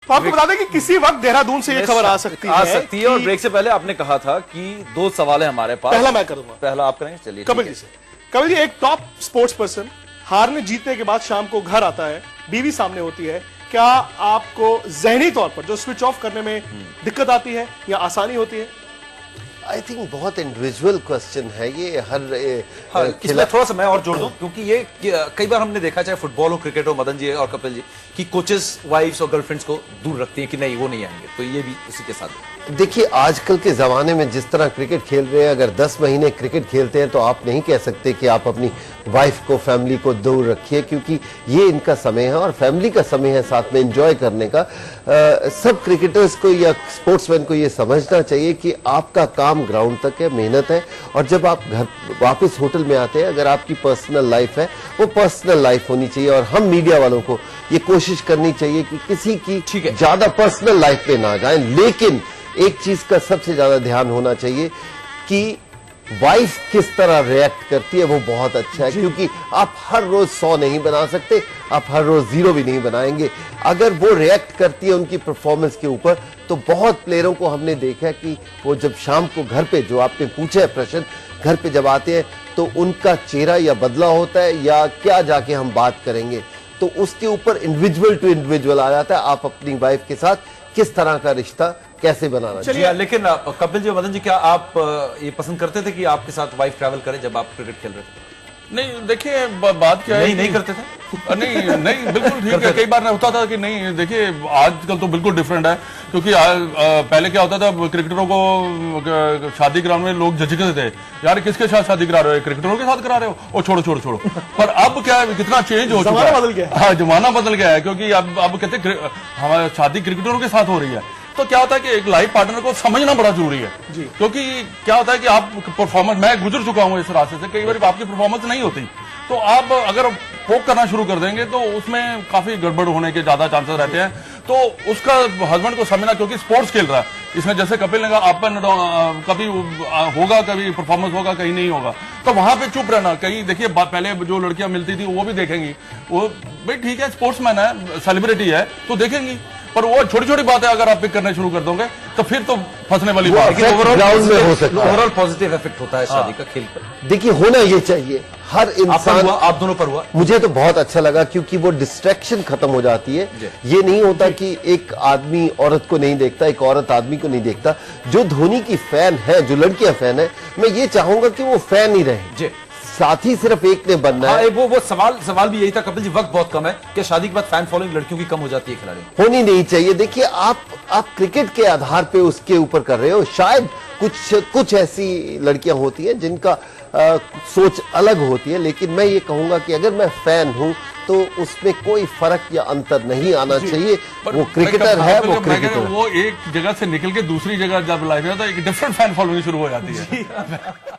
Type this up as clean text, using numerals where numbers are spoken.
तो आपको बता दें कि किसी वक्त देहरादून से ये खबर आ सकती है और ब्रेक से पहले आपने कहा था कि 2 सवाल है हमारे पास। पहला मैं करूंगा। पहला आप करेंगे, चलिए। कपिल जी से। कपिल जी, एक टॉप स्पोर्ट्स पर्सन हारने जीतने के बाद शाम को घर आता है, बीवी सामने होती है, क्या आपको जहनी तौर पर जो स्विच ऑफ करने में दिक्कत आती है या आसानी होती है? आई थिंक बहुत इंडिविजुअल क्वेश्चन है ये। इसमें थोड़ा सा मैं और जोड़ दूं, क्योंकि ये कई बार हमने देखा, चाहे फुटबॉल हो, क्रिकेट हो, मदन जी और कपिल जी, कि कोचेस वाइफ्स और गर्लफ्रेंड्स को दूर रखती हैं कि नहीं वो नहीं आएंगे, तो ये भी उसी के साथ है। देखिए, आजकल के जमाने में जिस तरह क्रिकेट खेल रहे हैं, अगर 10 महीने क्रिकेट खेलते हैं तो आप नहीं कह सकते कि आप अपनी वाइफ को, फैमिली को दूर रखिए, क्योंकि ये इनका समय है और फैमिली का समय है साथ में एंजॉय करने का। सब क्रिकेटर्स को या स्पोर्ट्समैन को ये समझना चाहिए कि आपका काम ग्राउंड तक है, मेहनत है, और जब आप घर वापस होटल में आते हैं, अगर आपकी पर्सनल लाइफ है वो पर्सनल लाइफ होनी चाहिए। और हम मीडिया वालों को ये कोशिश करनी चाहिए कि किसी की ज्यादा पर्सनल लाइफ में ना जाएं, लेकिन एक चीज का सबसे ज्यादा ध्यान होना चाहिए कि वाइफ किस तरह रिएक्ट करती है, वो बहुत अच्छा है, क्योंकि आप हर रोज 100 नहीं बना सकते, आप हर रोज 0 भी नहीं बनाएंगे। अगर वो रिएक्ट करती है उनकी परफॉर्मेंस के ऊपर, तो बहुत प्लेयरों को हमने देखा कि वो जब शाम को घर पे, जो आपने पूछा है प्रश्न, घर पे जब आते हैं तो उनका चेहरा या बदला होता है या क्या जाके हम बात करेंगे, तो उसके ऊपर इंडिविजुअल टू इंडिविजुअल आ जाता है आप अपनी वाइफ के साथ किस तरह का रिश्ता कैसे बनाना चाहिए। लेकिन कपिल जी, मदन जी, क्या आप ये पसंद करते थे कि आपके साथ वाइफ ट्रैवल करे जब आप क्रिकेट खेल रहे थे? नहीं, देखिए बात क्या है, नहीं करते थे। नहीं बिल्कुल ठीक है। कई बार होता था कि नहीं, देखिए आजकल तो बिल्कुल डिफरेंट है, क्योंकि पहले क्या होता था, क्रिकेटरों को शादी ग्राउंड में लोग झिझकते थे, यार किसके साथ शादी करा रहे हो, क्रिकेटरों के साथ करा रहे हो, ओ छोड़ो छोड़ो छोड़ो। पर अब क्या है, कितना चेंज हो चुका है, जमाना बदल गया। हाँ, जमाना बदल गया है, क्योंकि अब कहते हमारी शादी क्रिकेटरों के साथ हो रही है। तो क्या होता है कि एक लाइफ पार्टनर को समझना बड़ा जरूरी है, क्योंकि क्या होता है कि आप परफॉर्मेंस, मैं गुजर चुका हूं इस रास्ते से, कई बार आपकी परफॉर्मेंस नहीं होती, तो आप अगर फोक करना शुरू कर देंगे तो उसमें काफी गड़बड़ होने के ज्यादा चांसेस रहते हैं। तो उसका हस्बैंड को समझना, क्योंकि स्पोर्ट्स खेल रहा है, इसमें जैसे कपिल ने कहा अप एंड डाउन, कभी होगा, कभी परफॉर्मेंस होगा, कहीं नहीं होगा, तो वहां पे चुप रहना। कहीं देखिए, पहले जो लड़कियां मिलती थी वो भी देखेंगी, वो भाई ठीक है, स्पोर्ट्समैन है, सेलिब्रिटी है, तो देखेंगी, पर वो छोटी छोटी बातें अगर आप पिक करने शुरू कर दोगे तो फिर तो फंसने वाली बात है। ओवरऑल पॉजिटिव इफेक्ट होता है शादी का खेल पर। देखिए, होना ये चाहिए हर इंसान। आप दोनों पर हुआ? मुझे तो बहुत अच्छा लगा, क्योंकि वो डिस्ट्रैक्शन खत्म हो जाती है। ये नहीं होता कि एक आदमी औरत को नहीं देखता, एक औरत आदमी को नहीं देखता। जो धोनी की फैन है, जो लड़कियां फैन है, मैं ये चाहूंगा कि वो फैन ही रहे, साथी सिर्फ एक ने बनना है। वो सवाल भी यही था कपिल जी, वक्त बहुत कम है, कि शादी के बाद फैन फॉलोइंग लड़कियों की कम हो जाती है खिलाड़ी? होनी नहीं चाहिए। देखिए, आप क्रिकेट के आधार पे उसके ऊपर कर रहे हो, शायद कुछ ऐसी लड़कियां होती हैं जिनका सोच अलग होती है, लेकिन मैं ये कहूंगा कि अगर मैं फैन हूं तो उसमें कोई फर्क या अंतर नहीं आना चाहिए। वो क्रिकेटर है, वो क्रिकेटर, वो एक जगह से निकल के दूसरी जगह जब लाइफ में आता है, एक डिफरेंट फैन फॉलोइंग शुरू हो जाती है।